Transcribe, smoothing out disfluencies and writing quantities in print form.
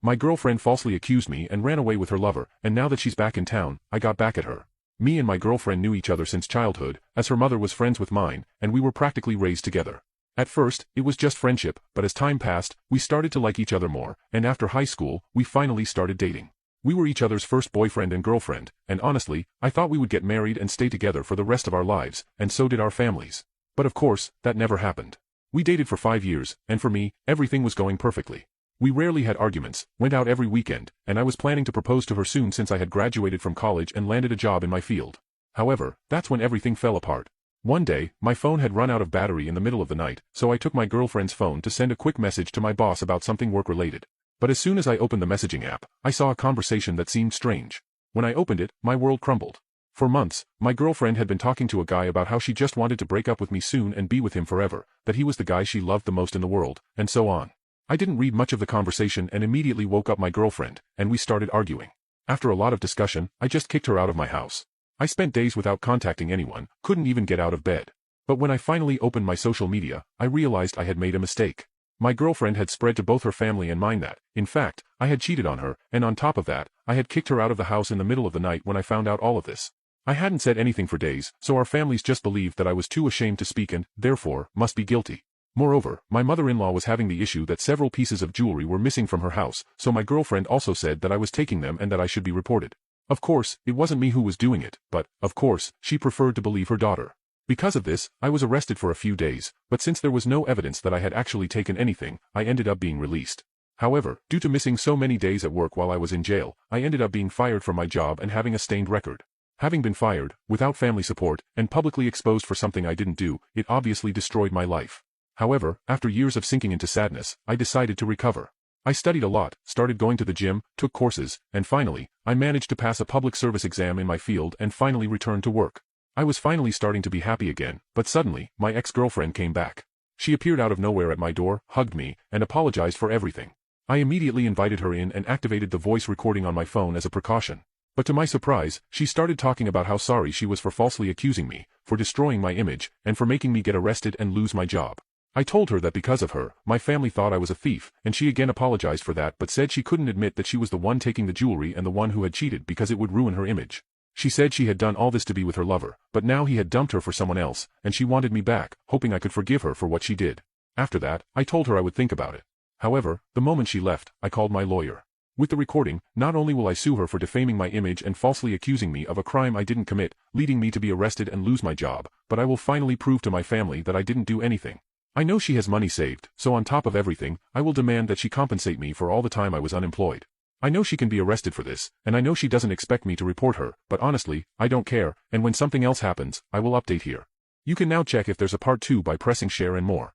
My girlfriend falsely accused me and ran away with her lover, and now that she's back in town, I got back at her. Me and my girlfriend knew each other since childhood, as her mother was friends with mine, and we were practically raised together. At first, it was just friendship, but as time passed, we started to like each other more, and after high school, we finally started dating. We were each other's first boyfriend and girlfriend, and honestly, I thought we would get married and stay together for the rest of our lives, and so did our families. But of course, that never happened. We dated for 5 years, and for me, everything was going perfectly. We rarely had arguments, went out every weekend, and I was planning to propose to her soon since I had graduated from college and landed a job in my field. However, that's when everything fell apart. One day, my phone had run out of battery in the middle of the night, so I took my girlfriend's phone to send a quick message to my boss about something work-related. But as soon as I opened the messaging app, I saw a conversation that seemed strange. When I opened it, my world crumbled. For months, my girlfriend had been talking to a guy about how she just wanted to break up with me soon and be with him forever, that he was the guy she loved the most in the world, and so on. I didn't read much of the conversation and immediately woke up my girlfriend, and we started arguing. After a lot of discussion, I just kicked her out of my house. I spent days without contacting anyone, couldn't even get out of bed. But when I finally opened my social media, I realized I had made a mistake. My girlfriend had spread to both her family and mine that, in fact, I had cheated on her, and on top of that, I had kicked her out of the house in the middle of the night when I found out all of this. I hadn't said anything for days, so our families just believed that I was too ashamed to speak and, therefore, must be guilty. Moreover, my mother-in-law was having the issue that several pieces of jewelry were missing from her house, so my girlfriend also said that I was taking them and that I should be reported. Of course, it wasn't me who was doing it, but, of course, she preferred to believe her daughter. Because of this, I was arrested for a few days, but since there was no evidence that I had actually taken anything, I ended up being released. However, due to missing so many days at work while I was in jail, I ended up being fired from my job and having a stained record. Having been fired, without family support, and publicly exposed for something I didn't do, it obviously destroyed my life. However, after years of sinking into sadness, I decided to recover. I studied a lot, started going to the gym, took courses, and finally, I managed to pass a public service exam in my field and finally returned to work. I was finally starting to be happy again, but suddenly, my ex-girlfriend came back. She appeared out of nowhere at my door, hugged me, and apologized for everything. I immediately invited her in and activated the voice recording on my phone as a precaution. But to my surprise, she started talking about how sorry she was for falsely accusing me, for destroying my image, and for making me get arrested and lose my job. I told her that because of her, my family thought I was a thief, and she again apologized for that but said she couldn't admit that she was the one taking the jewelry and the one who had cheated because it would ruin her image. She said she had done all this to be with her lover, but now he had dumped her for someone else, and she wanted me back, hoping I could forgive her for what she did. After that, I told her I would think about it. However, the moment she left, I called my lawyer. With the recording, not only will I sue her for defaming my image and falsely accusing me of a crime I didn't commit, leading me to be arrested and lose my job, but I will finally prove to my family that I didn't do anything. I know she has money saved, so on top of everything, I will demand that she compensate me for all the time I was unemployed. I know she can be arrested for this, and I know she doesn't expect me to report her, but honestly, I don't care, and when something else happens, I will update here. You can now check if there's a part 2 by pressing share and more.